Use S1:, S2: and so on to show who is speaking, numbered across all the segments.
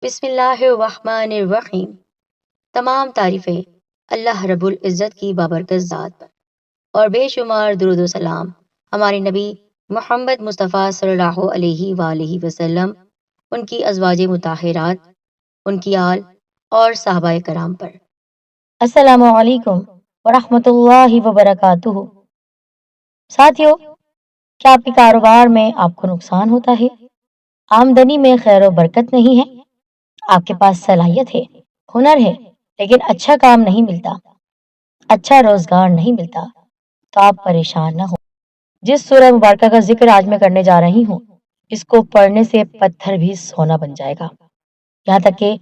S1: بسم اللہ الرحمن الرحیم۔ تمام تعریفیں اللہ رب العزت کی بابرکت ذات پر، اور بے شمار درود و سلام ہمارے نبی محمد مصطفیٰ صلی اللہ علیہ وآلہ وسلم، ان کی ازواج مطہرات، ان کی آل اور صحابہ کرام پر۔
S2: السلام علیکم ورحمۃ اللہ وبرکاتہ۔ ساتھیو، کیا آپ کے کاروبار میں آپ کو نقصان ہوتا ہے؟ آمدنی میں خیر و برکت نہیں ہے؟ آپ کے پاس صلاحیت ہے، ہنر ہے، لیکن اچھا کام نہیں ملتا، اچھا روزگار نہیں ملتا، تو آپ پریشان نہ ہو۔ جس سورہ مبارکہ کا ذکر آج میں کرنے جا رہی ہوں، اس کو پڑھنے سے پتھر بھی سونا بن جائے گا، یہاں تک کہ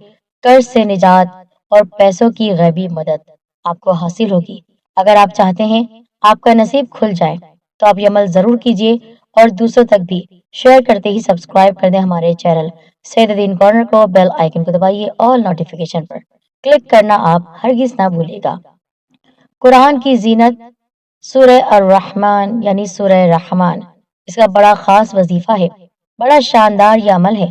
S2: قرض سے نجات اور پیسوں کی غیبی مدد آپ کو حاصل ہوگی۔ اگر آپ چاہتے ہیں آپ کا نصیب کھل جائے تو آپ یہ عمل ضرور کیجیے، اور دوسروں تک بھی شیئر کرتے ہی سبسکرائب کر دیں ہمارے چینل سید دین کارنر کو، بیل آئیکن کو دبائیے، آل نوٹیفیکیشن پر کلک کرنا آپ ہرگز نہ بھولیے گا۔ قرآن کی زینت سورہ الرحمن یعنی سورہ رحمان، اس کا بڑا خاص وظیفہ ہے، بڑا شاندار یہ عمل ہے،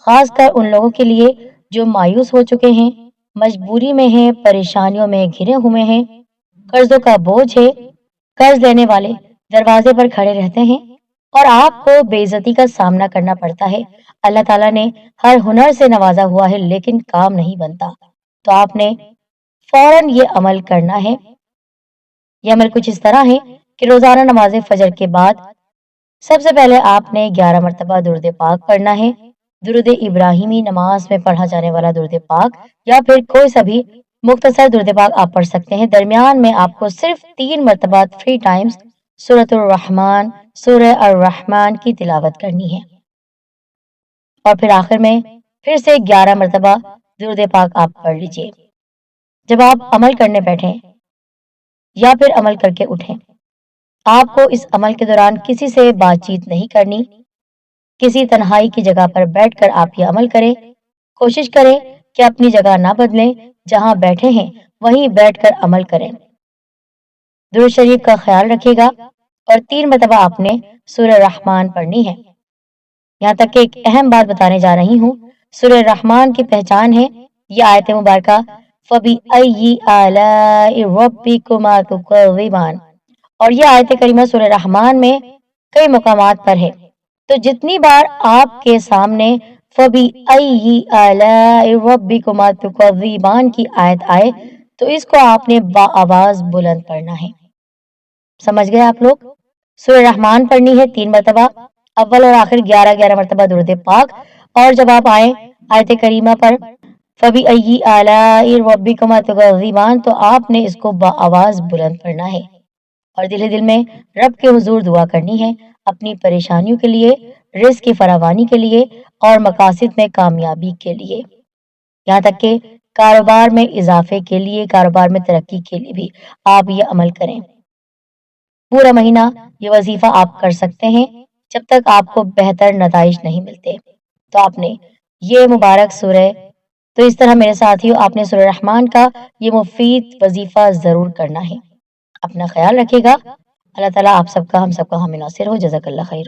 S2: خاص کر ان لوگوں کے لیے جو مایوس ہو چکے ہیں، مجبوری میں ہیں، پریشانیوں میں گھرے ہوئے ہیں، قرضوں کا بوجھ ہے، قرض دینے والے دروازے پر کھڑے رہتے ہیں اور آپ کو بے عزتی کا سامنا کرنا پڑتا ہے۔ اللہ تعالیٰ نے ہر ہنر سے نوازا ہوا ہے، لیکن کام نہیں بنتا، تو آپ نے فوراً یہ عمل کرنا ہے۔ یہ عمل کچھ اس طرح ہے کہ روزانہ نماز فجر کے بعد سب سے پہلے آپ نے 11 مرتبہ درود پاک پڑھنا ہے۔ درود ابراہیمی نماز میں پڑھا جانے والا درود پاک، یا پھر کوئی سا بھی مختصر درود پاک آپ پڑھ سکتے ہیں۔ درمیان میں آپ کو صرف 3 مرتبہ 3 ٹائمز سورۃ الرحمن، سورہ الرحمن کی تلاوت کرنی ہے، اور پھر آخر میں پھر سے 11 مرتبہ درود پاک آپ پڑھ لیجئے۔ جب آپ عمل کرنے بیٹھیں یا پھر عمل کر کے اٹھیں، آپ کو اس عمل کے دوران کسی سے بات چیت نہیں کرنی، کسی تنہائی کی جگہ پر بیٹھ کر آپ یہ عمل کریں۔ کوشش کریں کہ اپنی جگہ نہ بدلیں، جہاں بیٹھے ہیں وہیں بیٹھ کر عمل کریں۔ درود شریف کا خیال رکھیے گا، اور 3 مرتبہ آپ نے سورہ رحمان پڑھنی ہے۔ یہاں تک کہ ایک اہم بات بتانے جا رہی ہوں، سورہ رحمان کی پہچان ہے یہ آیت مبارکہ فَبِأَيِّ آلَاءِ رَبِّكُمَا تُكَذِّبَانِ، اور یہ آیت کریمہ سورہ رحمان میں کئی مقامات پر ہے، تو جتنی بار آپ کے سامنے فَبِأَيِّ آلَاءِ رَبِّكُمَا تُكَذِّبَانِ کی آیت آئے تو اس کو آپ نے با آواز بلند پڑھنا ہے۔ سمجھ گئے آپ لوگ؟ سورہ رحمان پڑھنی ہے 3 مرتبہ، اول اور آخر 11 مرتبہ درود پاک، اور جب آپ آئیں آیت کریمہ پر فَبِأَيِّ آلَاءِ رَبِّكُمَا تُكَذِّبَانِ تو آپ نے اس کو با آواز بلند پڑھنا ہے، اور دل میں رب کے حضور دعا کرنی ہے اپنی پریشانیوں کے لیے، رزق کی فراوانی کے لیے، اور مقاصد میں کامیابی کے لیے، یہاں تک کہ کاروبار میں اضافے کے لیے، کاروبار میں ترقی کے لیے بھی آپ یہ عمل کریں۔ پورا مہینہ یہ وظیفہ آپ کر سکتے ہیں جب تک آپ کو بہتر نتائج نہیں ملتے، تو آپ نے یہ مبارک سورہ، تو اس طرح میرے ساتھیوں آپ نے سورہ رحمان کا یہ مفید وظیفہ ضرور کرنا ہے۔ اپنا خیال رکھیے گا، اللہ تعالیٰ آپ سب کا، ہم سب کا حامی ناصر ہو۔ جزاک اللہ خیر۔